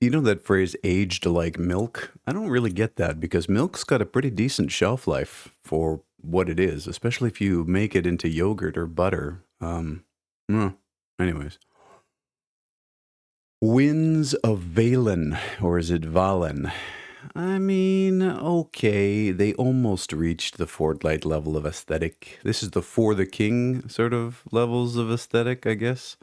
You know that phrase aged like milk? I don't really get that because milk's got a pretty decent shelf life for what it is, especially if you make it into yogurt or butter. Mm, anyways. Winds of Valen, or is it Valen? I mean, okay, they almost reached the Fortnite level of aesthetic. This is the For the King sort of levels of aesthetic, I guess.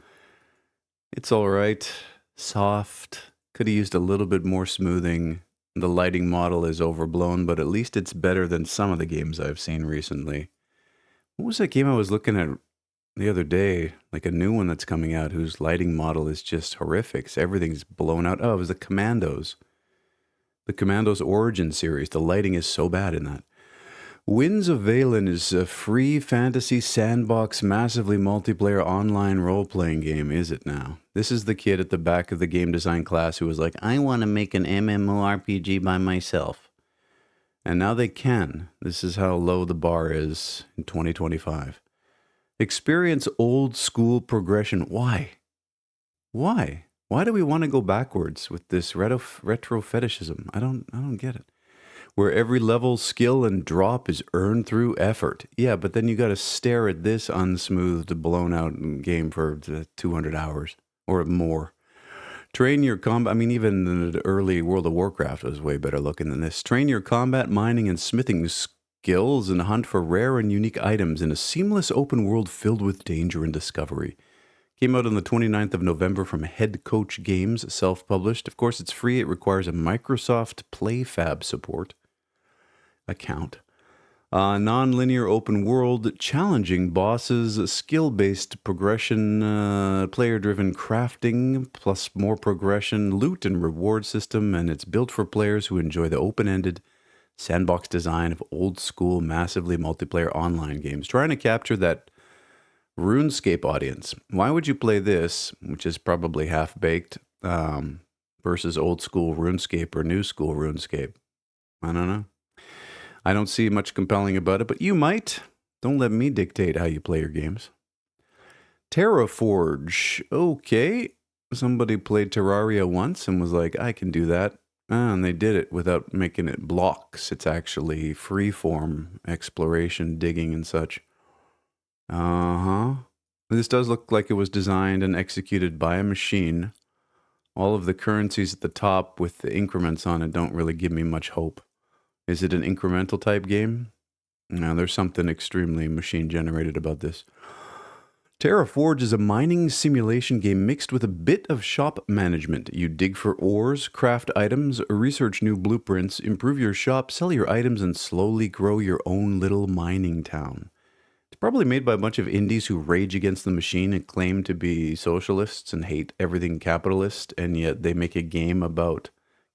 It's all right. Soft. Could have used a little bit more smoothing. The lighting model is overblown, but at least it's better than some of the games I've seen recently. What was that game I was looking at the other day? Like a new one that's coming out whose lighting model is just horrific. So everything's blown out. Oh, it was the Commandos. The Commandos Origin series. The lighting is so bad in that. Winds of Valen is a free fantasy sandbox, massively multiplayer online role playing game, is it now? This is the kid at the back of the game design class who was like, I want to make an MMORPG by myself. And now they can. This is how low the bar is in 2025. Experience old school progression. Why? Why? Why do we want to go backwards with this retro fetishism? I don't get it. Where every level, skill, and drop is earned through effort. Yeah, but then you got to stare at this unsmoothed, blown out game for 200 hours or more. Train your combat. I mean, even the early World of Warcraft was way better looking than this. Train your combat, mining, and smithing skills and hunt for rare and unique items in a seamless open world filled with danger and discovery. Came out on the 29th of November from Head Coach Games, self-published. Of course, it's free. It requires a Microsoft PlayFab support account. Non-linear open world, challenging bosses, skill-based progression, player-driven crafting, plus more progression, loot and reward system, and it's built for players who enjoy the open-ended sandbox design of old-school, massively multiplayer online games. Trying to capture that RuneScape audience. Why would you play this, which is probably half-baked, versus old-school RuneScape or new-school RuneScape? I don't know. I don't see much compelling about it, but you might. Don't let me dictate how you play your games. Terraforge. Okay. Somebody played Terraria once and was like, I can do that. And they did it without making it blocks. It's actually freeform exploration, digging, and such. This does look like it was designed and executed by a machine. All of the currencies at the top with the increments on it don't really give me much hope. Is it an incremental type game? No, there's something extremely machine generated about this. Terraforge is a mining simulation game mixed with a bit of shop management. You dig for ores, craft items, research new blueprints, improve your shop, sell your items, and slowly grow your own little mining town. It's probably made by a bunch of indies who rage against the machine and claim to be socialists and hate everything capitalist, and yet they make a game about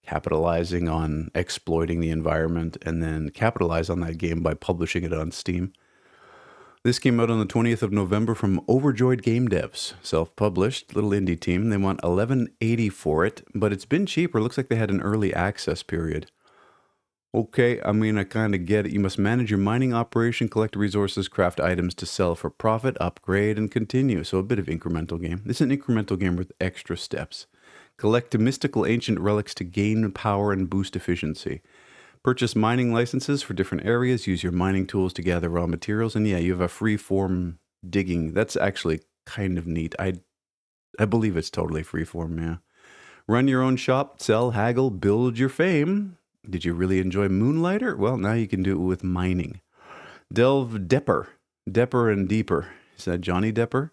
capitalizing on exploiting the environment and then capitalize on that game by publishing it on Steam. This came out on the 20th of November from Overjoyed Game Devs, self-published, little indie team. They want $11.80 for it, but it's been cheaper. It looks like they had an early access period. Okay, I mean, I kind of get it. You must manage your mining operation, collect resources, craft items to sell for profit, upgrade, and continue. So a bit of incremental game. This is an incremental game with extra steps. Collect mystical ancient relics to gain power and boost efficiency. Purchase mining licenses for different areas. Use your mining tools to gather raw materials. And yeah, you have a free form digging. That's actually kind of neat. I believe it's totally free form, yeah. Run your own shop, sell, haggle, build your fame. Did you really enjoy Moonlighter? Well, now you can do it with mining. Delve Depper. Depper and Deeper. Is that Johnny Depper?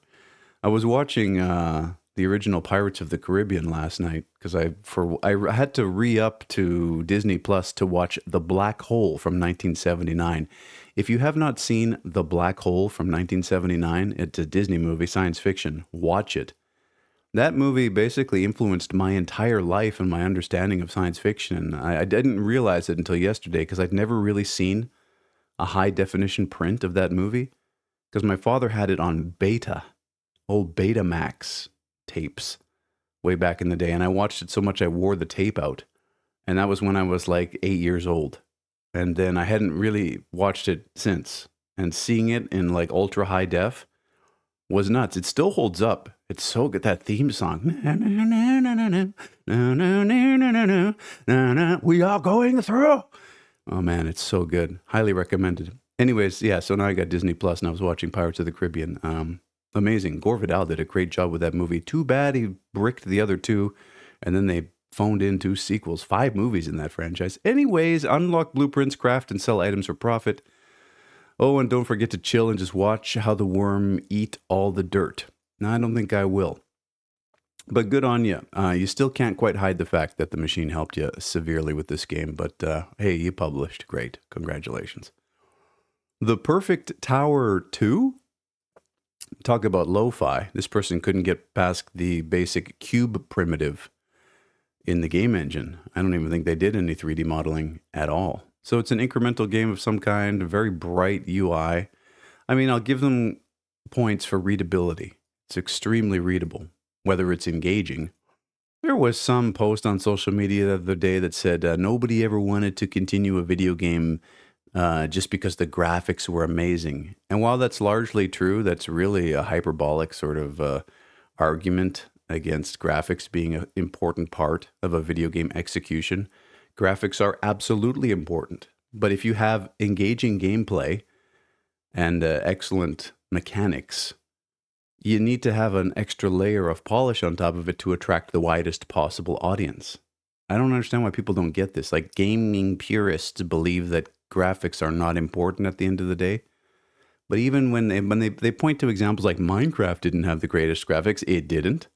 I was watching the original Pirates of the Caribbean last night because I had to re-up to Disney Plus to watch The Black Hole from 1979. If you have not seen The Black Hole from 1979, it's a Disney movie, science fiction. Watch it. That movie basically influenced my entire life and my understanding of science fiction. I didn't realize it until yesterday because I'd never really seen a high definition print of that movie because my father had it on beta, old Betamax tapes way back in the day. And I watched it so much I wore the tape out. And that was when I was like 8 years old. And then I hadn't really watched it since. And seeing it in like ultra high def was nuts. It still holds up. It's so good. That theme song. We are going through. Oh man, it's so good. Highly recommended. Anyways, yeah, so now I got Disney Plus and I was watching Pirates of the Caribbean. Amazing. Gore Vidal did a great job with that movie. Too bad he bricked the other two, and then they phoned in 2 sequels. 5 movies in that franchise. Anyways, unlock blueprints, craft, and sell items for profit. Oh, and don't forget to chill and just watch how the worm eat all the dirt. Now, I don't think I will. But good on you. You still can't quite hide the fact that the machine helped you severely with this game. But hey, you published. Great. Congratulations. The Perfect Tower 2? Talk about lo-fi. This person couldn't get past the basic cube primitive in the game engine. I don't even think they did any 3D modeling at all. So it's an incremental game of some kind, a very bright UI. I mean, I'll give them points for readability. It's extremely readable, whether it's engaging. There was some post on social media the other day that said nobody ever wanted to continue a video game just because the graphics were amazing. And while that's largely true, that's really a hyperbolic sort of argument against graphics being an important part of a video game execution. Graphics are absolutely important. But if you have engaging gameplay and excellent mechanics, you need to have an extra layer of polish on top of it to attract the widest possible audience. I don't understand why people don't get this. Like, gaming purists believe that graphics are not important at the end of the day. But even when they point to examples like Minecraft didn't have the greatest graphics, it didn't.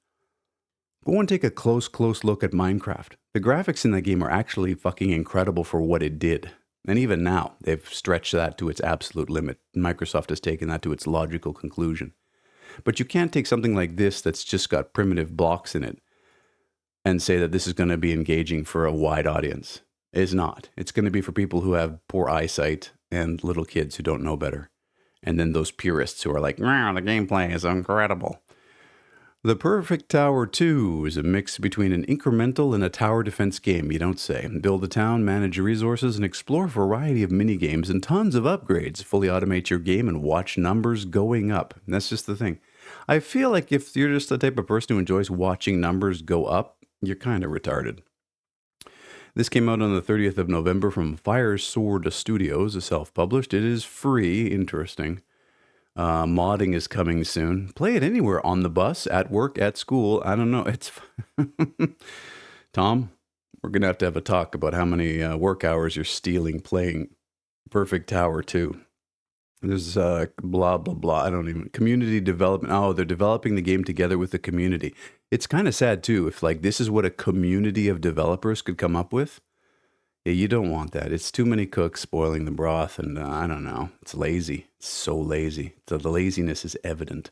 Go and take a close look at Minecraft. The graphics in that game are actually fucking incredible for what it did. And even now, they've stretched that to its absolute limit. Microsoft has taken that to its logical conclusion. But you can't take something like this that's just got primitive blocks in it and say that this is going to be engaging for a wide audience. It's not. It's going to be for people who have poor eyesight and little kids who don't know better. And then those purists who are like, wow, the gameplay is incredible. The Perfect Tower 2 is a mix between an incremental and a tower defense game, you don't say. Build a town, manage resources, and explore a variety of mini-games and tons of upgrades. Fully automate your game and watch numbers going up. And that's just the thing. I feel like if you're just the type of person who enjoys watching numbers go up, you're kind of retarded. This came out on the 30th of November from Fire Sword Studios, a self-published. It is free. Interesting. Modding is coming soon. Play it anywhere, on the bus, at work, at school. I don't know. It's Tom, we're going to have a talk about how many work hours you're stealing playing Perfect Tower 2. There's blah, blah, blah. I don't even... Community development. Oh, they're developing the game together with the community. It's kind of sad, too, if like this is what a community of developers could come up with. Yeah, you don't want that. It's too many cooks spoiling the broth, and I don't know. It's lazy. It's so lazy. The laziness is evident.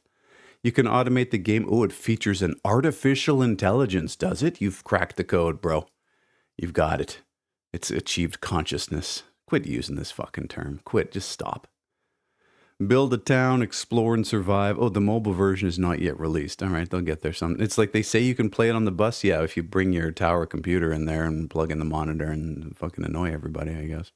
You can automate the game. Oh, it features an artificial intelligence, does it? You've cracked the code, bro. You've got it. It's achieved consciousness. Quit using this fucking term. Quit. Just stop. Build a town, explore, and survive. Oh, the mobile version is not yet released. All right, they'll get there. It's like they say you can play it on the bus. Yeah, if you bring your tower computer in there and plug in the monitor and fucking annoy everybody, I guess.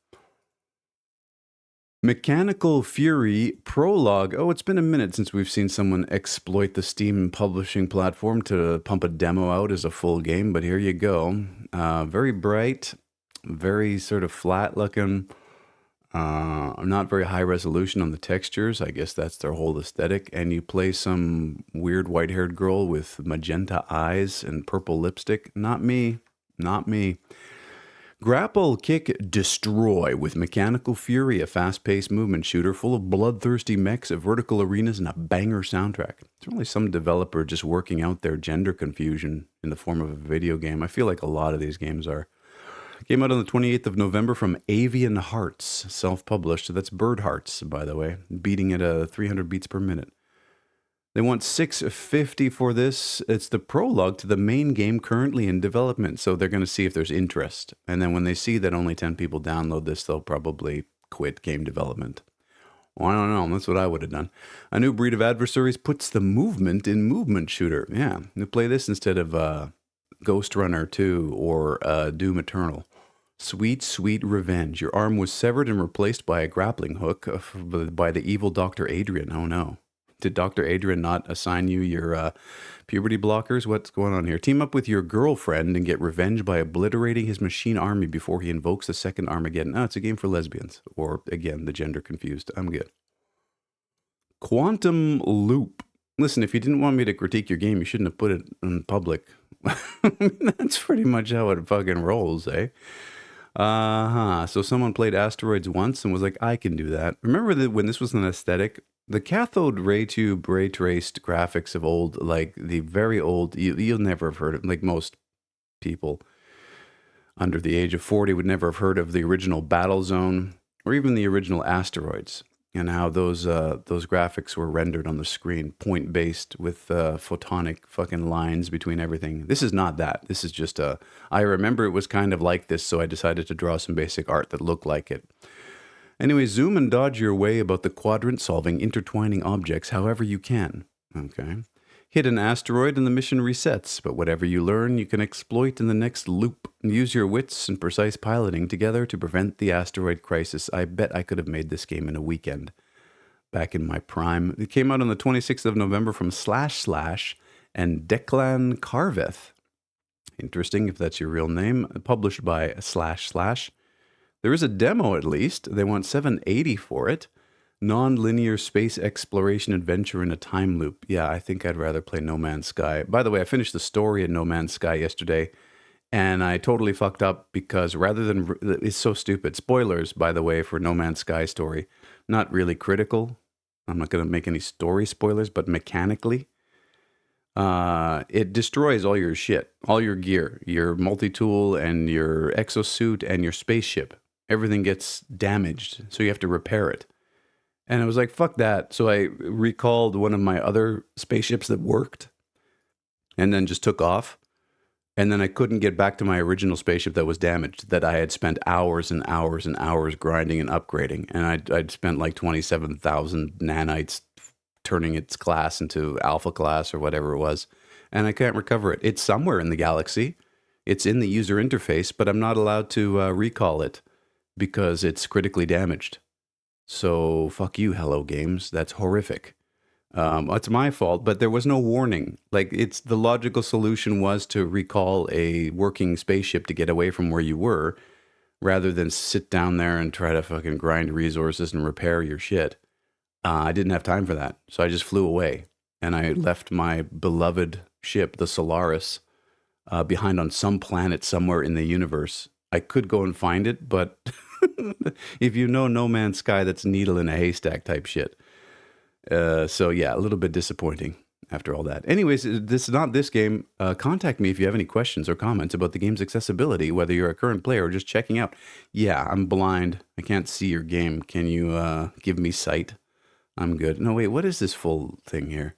Mechanical Fury Prologue. Oh, it's been a minute since we've seen someone exploit the Steam publishing platform to pump a demo out as a full game, but here you go. Very bright, very sort of flat looking. Not very high resolution on the textures. I guess that's their whole aesthetic. And you play some weird white-haired girl with magenta eyes and purple lipstick. Not me. Not me. Grapple, kick, destroy with Mechanical Fury, a fast-paced movement shooter full of bloodthirsty mechs, vertical arenas, and a banger soundtrack. It's really some developer just working out their gender confusion in the form of a video game. I feel like a lot of these games are. Came out on the 28th of November from Avian Hearts, self-published. That's Bird Hearts, by the way, beating at 300 beats per minute. They want $6.50 for this. It's the prologue to the main game currently in development, so they're going to see if there's interest. And then when they see that only 10 people download this, they'll probably quit game development. Well, I don't know. That's what I would have done. A new breed of adversaries puts the movement in movement shooter. Yeah, you play this instead of Ghost Runner 2 or Doom Eternal. Sweet, sweet revenge. Your arm was severed and replaced by a grappling hook by the evil Dr. Adrian. Oh no. Did Dr. Adrian not assign you your puberty blockers? What's going on here? Team up with your girlfriend and get revenge by obliterating his machine army before he invokes the second Armageddon. Oh, it's a game for lesbians. Or, again, the gender confused. I'm good. Quantum Loop. Listen, if you didn't want me to critique your game, you shouldn't have put it in public. That's pretty much how it fucking rolls, eh? So someone played Asteroids once and was like, I can do that. Remember that when this was an aesthetic? The cathode ray tube ray traced graphics of old, like the very old, you'll never have heard of, like most people under the age of 40 would never have heard of the original Battlezone or even the original Asteroids, and how those graphics were rendered on the screen, point based with photonic fucking lines between everything. This is not that. This is just I remember it was kind of like this, so I decided to draw some basic art that looked like it. Anyway, zoom and dodge your way about the quadrant, solving intertwining objects however you can. Okay. Hit an asteroid and the mission resets, but whatever you learn, you can exploit in the next loop. Use your wits and precise piloting together to prevent the asteroid crisis. I bet I could have made this game in a weekend back in my prime. It came out on the 26th of November from // and Declan Carveth. Interesting if that's your real name. Published by // There is a demo at least. They want $7.80 for it. Non-linear space exploration adventure in a time loop. Yeah, I think I'd rather play No Man's Sky. By the way, I finished the story in No Man's Sky yesterday, and I totally fucked up because rather than... It's so stupid. Spoilers, by the way, for No Man's Sky story. Not really critical. I'm not going to make any story spoilers, but mechanically, it destroys all your shit, all your gear, your multi-tool and your exosuit and your spaceship. Everything gets damaged, so you have to repair it. And I was like, fuck that. So I recalled one of my other spaceships that worked and then just took off. And then I couldn't get back to my original spaceship that was damaged, that I had spent hours and hours and hours grinding and upgrading. And I'd spent like 27,000 nanites turning its class into alpha class or whatever it was. And I can't recover it. It's somewhere in the galaxy. It's in the user interface, but I'm not allowed to recall it because it's critically damaged. So fuck you, Hello Games. That's horrific. It's my fault, but there was no warning. Like, it's the logical solution was to recall a working spaceship to get away from where you were, rather than sit down there and try to fucking grind resources and repair your shit. I didn't have time for that, so I just flew away, and I left my beloved ship, the Solaris, behind on some planet somewhere in the universe. I could go and find it, but if you know No Man's Sky, that's needle in a haystack type shit. So yeah, a little bit disappointing after all that. Anyways, this is not this game. Contact me if you have any questions or comments about the game's accessibility, whether you're a current player or just checking out. Yeah, I'm blind. I can't see your game. Can you give me sight? I'm good. No, wait, what is this full thing here?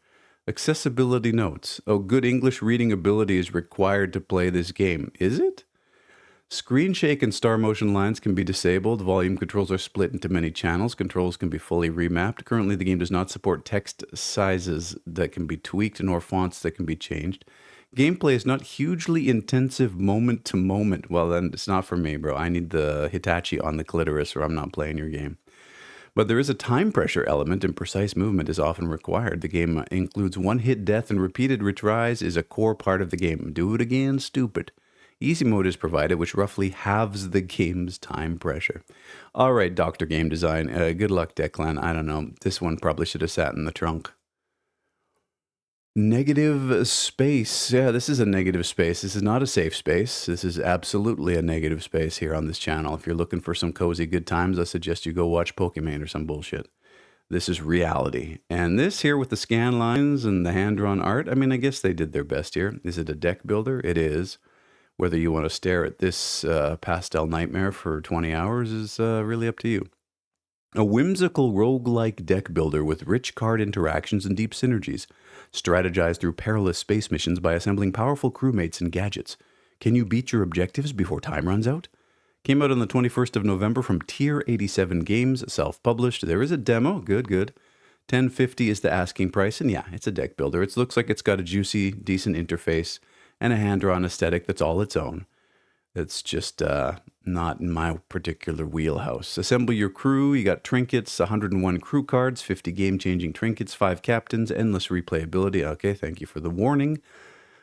Accessibility notes. Oh, good English reading ability is required to play this game. Is it? Screen shake and star motion lines can be disabled. Volume controls are split into many channels. Controls can be fully remapped. Currently, the game does not support text sizes that can be tweaked nor fonts that can be changed. Gameplay is not hugely intensive moment to moment. Well, then it's not for me, bro. I need the Hitachi on the clitoris or I'm not playing your game. But there is a time pressure element and precise movement is often required. The game includes one-hit death and repeated retries is a core part of the game. Do it again, stupid. Easy mode is provided, which roughly halves the game's time pressure. All right, Dr. Game Design. Good luck, Declan. I don't know. This one probably should have sat in the trunk. Negative space. Yeah, this is a negative space. This is not a safe space. This is absolutely a negative space here on this channel. If you're looking for some cozy good times, I suggest you go watch Pokemon or some bullshit. This is reality. And this here with the scan lines and the hand-drawn art, I mean, I guess they did their best here. Is it a deck builder? It is. Whether you want to stare at this pastel nightmare for 20 hours is really up to you. A whimsical roguelike deck builder with rich card interactions and deep synergies. Strategize through perilous space missions by assembling powerful crewmates and gadgets. Can you beat your objectives before time runs out? Came out on the 21st of November from Tier 87 Games, self-published. There is a demo. Good. $10.50 is the asking price, and yeah, it's a deck builder. It looks like it's got a juicy, decent interface and a hand-drawn aesthetic that's all its own. It's just not in my particular wheelhouse. Assemble your crew. You got trinkets, 101 crew cards, 50 game-changing trinkets, 5 captains, endless replayability. Okay, thank you for the warning.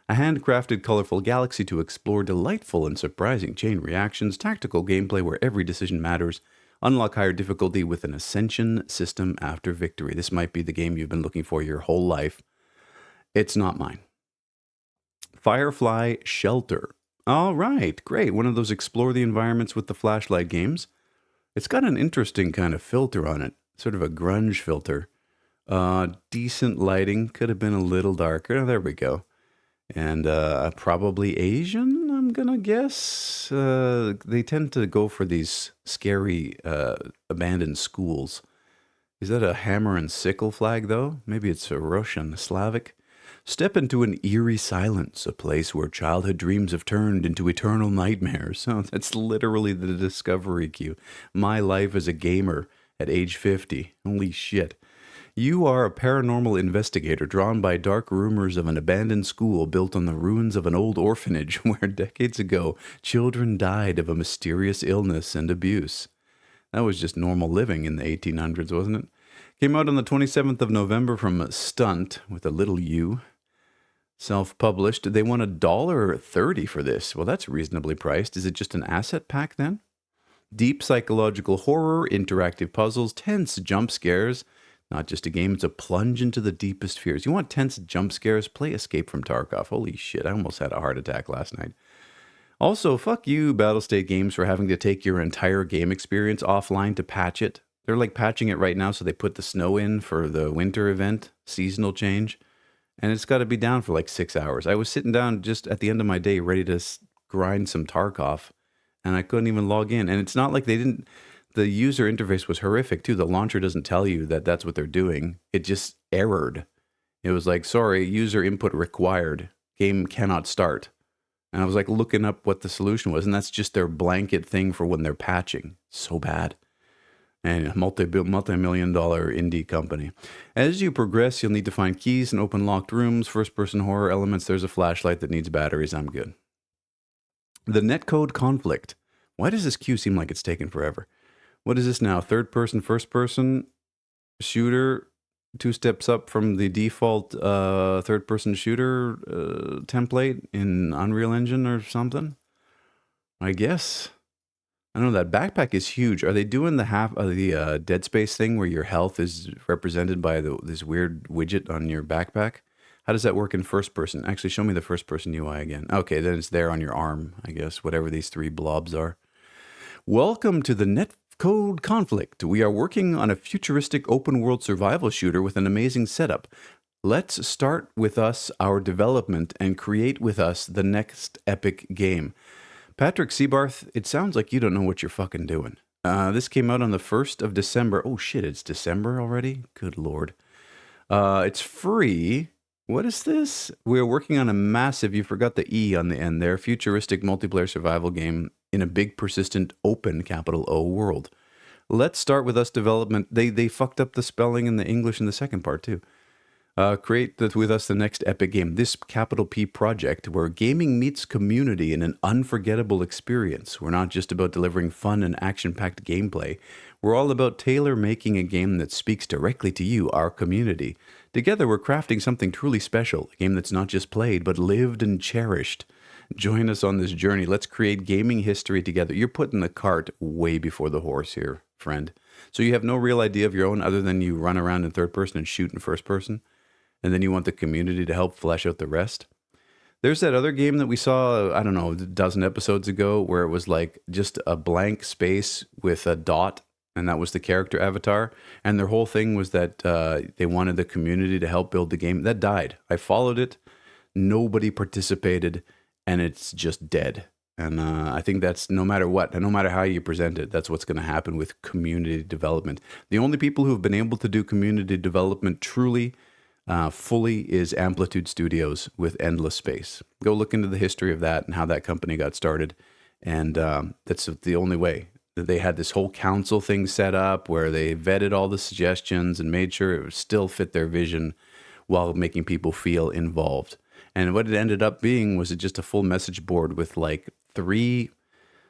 A handcrafted, colorful galaxy to explore, delightful and surprising chain reactions, tactical gameplay where every decision matters. Unlock higher difficulty with an Ascension system after victory. This might be the game you've been looking for your whole life. It's not mine. Firefly Shelter. All right, great. One of those explore the environments with the flashlight games. It's got an interesting kind of filter on it, sort of a grunge filter. Decent lighting, could have been a little darker. Oh, there we go. And probably Asian, I'm gonna guess. They tend to go for these scary abandoned schools. Is that a hammer and sickle flag, though? Maybe it's a Russian, Slavic. Step into an eerie silence, a place where childhood dreams have turned into eternal nightmares. Oh, that's literally the discovery queue. My life as a gamer at age 50. Holy shit. You are a paranormal investigator drawn by dark rumors of an abandoned school built on the ruins of an old orphanage where decades ago children died of a mysterious illness and abuse. That was just normal living in the 1800s, wasn't it? Came out on the 27th of November from Stunt with a little U. Self-published. They want $1.30 for this. Well, that's reasonably priced. Is it just an asset pack then? Deep psychological horror, interactive puzzles, tense jump scares. Not just a game, it's a plunge into the deepest fears. You want tense jump scares? Play Escape from Tarkov. Holy shit, I almost had a heart attack last night. Also, fuck you, Battlestate Games, for having to take your entire game experience offline to patch it. They're like patching it right now, so they put the snow in for the winter event, seasonal change. And it's got to be down for like 6 hours. I was sitting down just at the end of my day ready to grind some Tarkov, and I couldn't even log in. And it's not like they didn't... The user interface was horrific, too. The launcher doesn't tell you that that's what they're doing. It just errored. It was like, sorry, user input required. Game cannot start. And I was like looking up what the solution was, and that's just their blanket thing for when they're patching. So bad. And a multi-million-dollar indie company. As you progress, you'll need to find keys and open locked rooms, first-person horror elements. There's a flashlight that needs batteries. I'm good. The netcode conflict. Why does this queue seem like it's taken forever? What is this now? Third-person, first-person shooter, 2 steps up from the default third-person shooter template in Unreal Engine or something? I guess. I know that backpack is huge. Are they doing the half of the Dead Space thing where your health is represented by this weird widget on your backpack? How does that work in first person? Actually, show me the first person UI again. Okay, then it's there on your arm, I guess, whatever these 3 blobs are. Welcome to the netcode conflict. We are working on a futuristic open world survival shooter with an amazing setup. Let's start with us our development and create with us the next epic game. Patrick Seabarth, it sounds like you don't know what you're fucking doing. This came out on the 1st of December. Oh shit, it's December already? Good lord. It's free. What is this? We're working on a massive, you forgot the E on the end there, futuristic multiplayer survival game in a big, persistent, open, capital O world. Let's start with us development. They fucked up the spelling and the English in the second part too. Create with us the next epic game. This capital P project where gaming meets community in an unforgettable experience. We're not just about delivering fun and action-packed gameplay. We're all about tailor-making a game that speaks directly to you, our community. Together, we're crafting something truly special, a game that's not just played, but lived and cherished. Join us on this journey. Let's create gaming history together. You're putting the cart way before the horse here, friend. So you have no real idea of your own other than you run around in third person and shoot in first person? And then you want the community to help flesh out the rest? There's that other game that we saw, I don't know, a dozen episodes ago where it was like just a blank space with a dot, and that was the character avatar. And their whole thing was that they wanted the community to help build the game. That died. I followed it. Nobody participated, and it's just dead. And I think that's no matter what, and no matter how you present it, that's what's going to happen with community development. The only people who have been able to do community development truly fully is Amplitude Studios with Endless Space. Go look into the history of that and how that company got started. And that's the only way. They had this whole council thing set up where they vetted all the suggestions and made sure it would still fit their vision while making people feel involved. And what it ended up being was just a full message board with like 3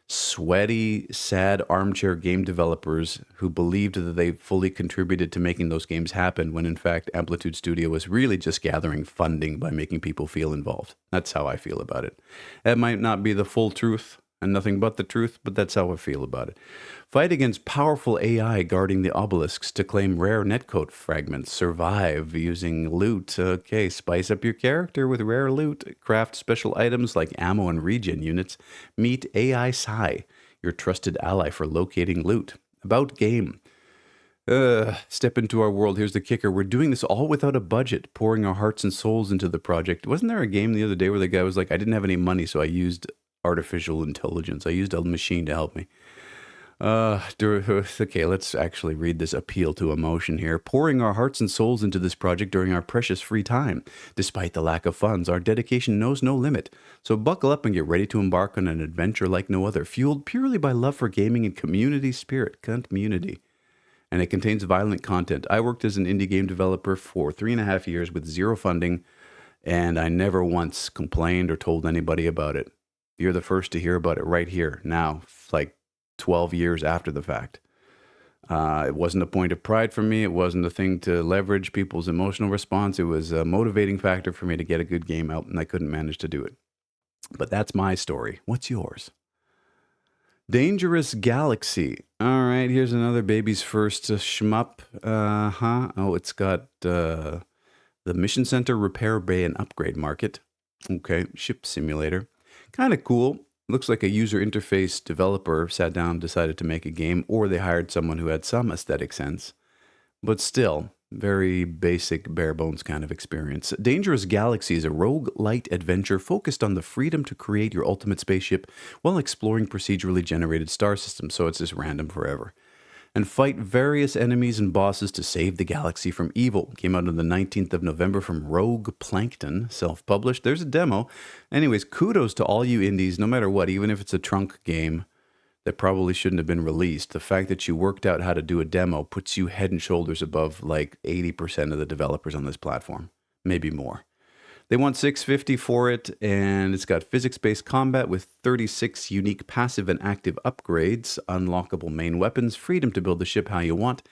Sweaty, sad armchair game developers who believed that they fully contributed to making those games happen when in fact Amplitude Studio was really just gathering funding by making people feel involved. That's how I feel about it. That might not be the full truth and nothing but the truth, but that's how I feel about it. Fight against powerful AI guarding the obelisks to claim rare netcode fragments. Survive using loot. Okay, spice up your character with rare loot. Craft special items like ammo and regen units. Meet AI Sai, your trusted ally for locating loot. About game. Step into our world. Here's the kicker. We're doing this all without a budget, pouring our hearts and souls into the project. Wasn't there a game the other day where the guy was like, I didn't have any money, so I used artificial intelligence. I used a machine to help me. Okay, let's actually read this appeal to emotion here. Pouring our hearts and souls into this project during our precious free time. Despite the lack of funds, our dedication knows no limit. So buckle up and get ready to embark on an adventure like no other, fueled purely by love for gaming and community spirit. Community. And it contains violent content. I worked as an indie game developer for 3.5 years with zero funding, and I never once complained or told anybody about it. You're the first to hear about it right here, now, like 12 years after the fact. It wasn't a point of pride for me. It wasn't a thing to leverage people's emotional response. It was a motivating factor for me to get a good game out, and I couldn't manage to do it. But that's my story. What's yours? Dangerous Galaxy. All right, here's another baby's first shmup. Oh, it's got the Mission Center Repair Bay and Upgrade Market. Okay, ship simulator. Kind of cool. Looks like a user interface developer sat down and decided to make a game, or they hired someone who had some aesthetic sense. But still, very basic, bare bones kind of experience. Dangerous Galaxy is a roguelite adventure focused on the freedom to create your ultimate spaceship while exploring procedurally generated star systems, so it's just random forever. And fight various enemies and bosses to save the galaxy from evil. Came out on the 19th of November from Rogue Plankton, self-published. There's a demo. Anyways, kudos to all you indies, no matter what, even if it's a trunk game that probably shouldn't have been released. The fact that you worked out how to do a demo puts you head and shoulders above like 80% of the developers on this platform, maybe more. They want $650 for it, and it's got physics-based combat with 36 unique passive and active upgrades, unlockable main weapons, freedom to build the ship how you want.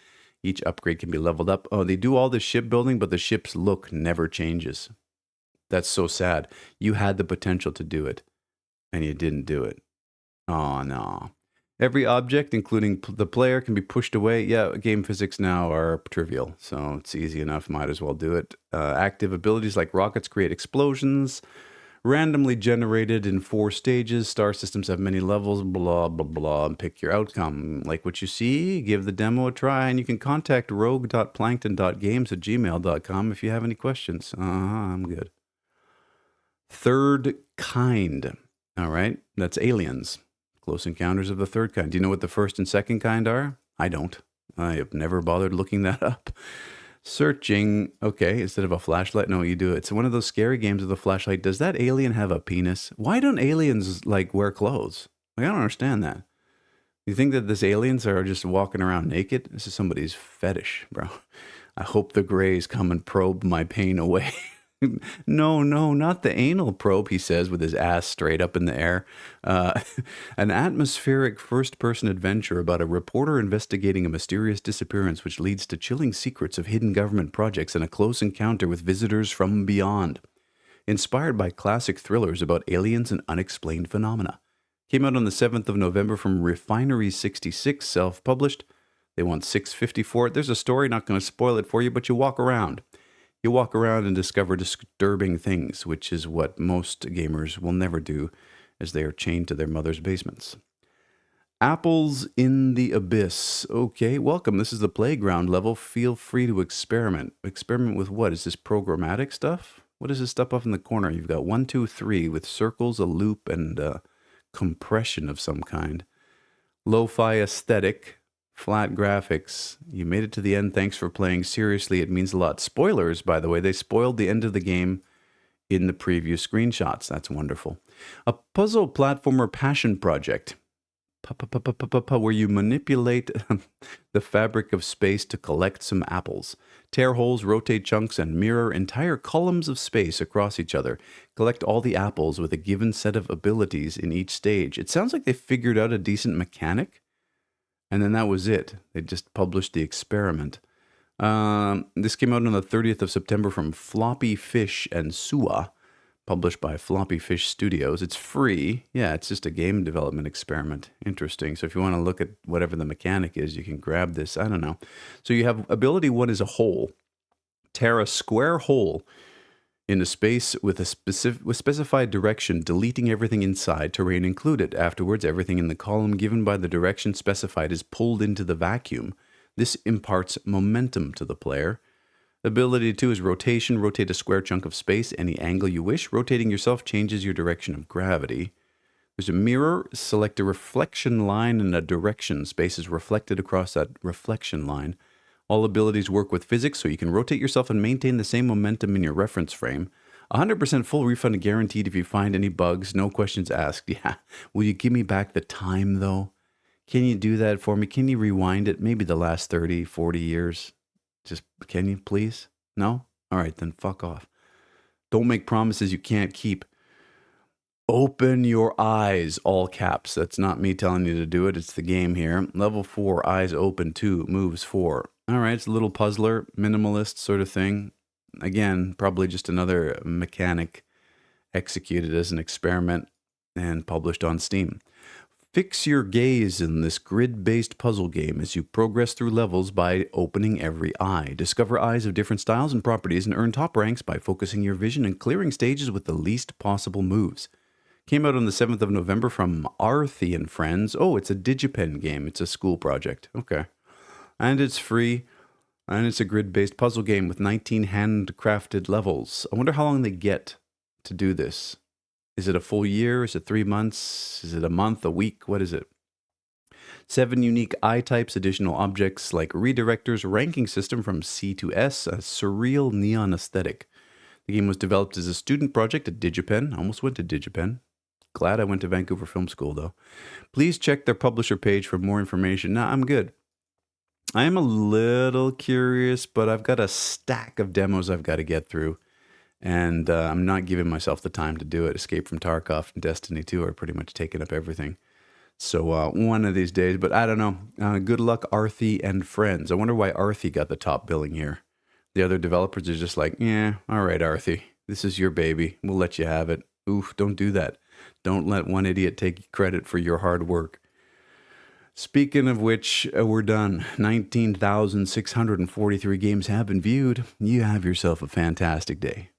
Each upgrade can be leveled up. Oh, they do all this shipbuilding, but the ship's look never changes. That's so sad. You had the potential to do it, and you didn't do it. Oh, no. Every object, including the player, can be pushed away. Yeah, game physics now are trivial, so it's easy enough. Might as well do it. Active abilities like rockets create explosions, randomly generated in 4 stages. Star systems have many levels, blah, blah, blah, and pick your outcome. Like what you see, give the demo a try, and you can contact rogue.plankton.games@gmail.com if you have any questions. I'm good. Third Kind. All right, that's Aliens. Close Encounters of the Third Kind. Do you know what the first and second kind are? I don't. I have never bothered looking that up. Searching. Okay, instead of a flashlight, no, you do it. It's one of those scary games with a flashlight. Does that alien have a penis? Why don't aliens, like, wear clothes? Like, I don't understand that. You think that these aliens are just walking around naked? This is somebody's fetish, bro. I hope the Greys come and probe my pain away. No, not the anal probe, he says, with his ass straight up in the air. An atmospheric first-person adventure about a reporter investigating a mysterious disappearance which leads to chilling secrets of hidden government projects and a close encounter with visitors from beyond. Inspired by classic thrillers about aliens and unexplained phenomena. Came out on the 7th of November from Refinery 66, self-published. They want $650 for it. There's a story, not going to spoil it for you, but you walk around. You walk around and discover disturbing things, which is what most gamers will never do, as they are chained to their mother's basements. Apples in the Abyss. Okay, welcome. This is the playground level. Feel free to experiment. Experiment with what? Is this programmatic stuff? What is this stuff up in the corner? You've got 1, 2, 3 with circles, a loop, and compression of some kind. Lo-fi aesthetic. Flat graphics. You made it to the end. Thanks for playing. Seriously, it means a lot. Spoilers, by the way. They spoiled the end of the game in the preview screenshots. That's wonderful. A puzzle platformer passion project. where you manipulate the fabric of space to collect some apples. Tear holes, rotate chunks, and mirror entire columns of space across each other. Collect all the apples with a given set of abilities in each stage. It sounds like they figured out a decent mechanic, and then that was it. They just published the experiment. This came out on the 30th of September from Floppy Fish and Sua, published by Floppy Fish Studios. It's free. Yeah, it's just a game development experiment. Interesting. So if you want to look at whatever the mechanic is, you can grab this. I don't know. So you have ability one is a hole. Tear a square hole in a space with a specified direction, deleting everything inside, terrain included. Afterwards, everything in the column given by the direction specified is pulled into the vacuum. This imparts momentum to the player. Ability 2 is rotation. Rotate a square chunk of space any angle you wish. Rotating yourself changes your direction of gravity. There's a mirror. Select a reflection line in a direction. Space is reflected across that reflection line. All abilities work with physics, so you can rotate yourself and maintain the same momentum in your reference frame. 100% full refund guaranteed if you find any bugs. No questions asked. Yeah. Will you give me back the time, though? Can you do that for me? Can you rewind it? Maybe the last 30, 40 years? Just, can you please? No? All right, then fuck off. Don't make promises you can't keep. Open your eyes, all caps. That's not me telling you to do it. It's the game here. Level 4, eyes open 2, moves 4. All right, it's a little puzzler, minimalist sort of thing. Again, probably just another mechanic executed as an experiment and published on Steam. Fix your gaze in this grid-based puzzle game as you progress through levels by opening every eye. Discover eyes of different styles and properties and earn top ranks by focusing your vision and clearing stages with the least possible moves. Came out on the 7th of November from Arthi and Friends. Oh, it's a DigiPen game. It's a school project. Okay. And it's free. And it's a grid-based puzzle game with 19 handcrafted levels. I wonder how long they get to do this. Is it a full year? Is it 3 months? Is it a month, a week? What is it? 7 unique eye types, additional objects like redirectors, ranking system from C to S, a surreal neon aesthetic. The game was developed as a student project at DigiPen. I almost went to DigiPen. Glad I went to Vancouver Film School, though. Please check their publisher page for more information. Nah, I'm good. I am a little curious, but I've got a stack of demos I've got to get through. And I'm not giving myself the time to do it. Escape from Tarkov and Destiny 2 are pretty much taking up everything. So one of these days, but I don't know. Good luck, Arthi and Friends. I wonder why Arthi got the top billing here. The other developers are just like, yeah, all right, Arthi. This is your baby. We'll let you have it. Oof, don't do that. Don't let one idiot take credit for your hard work. Speaking of which, we're done. 19,643 games have been viewed. You have yourself a fantastic day.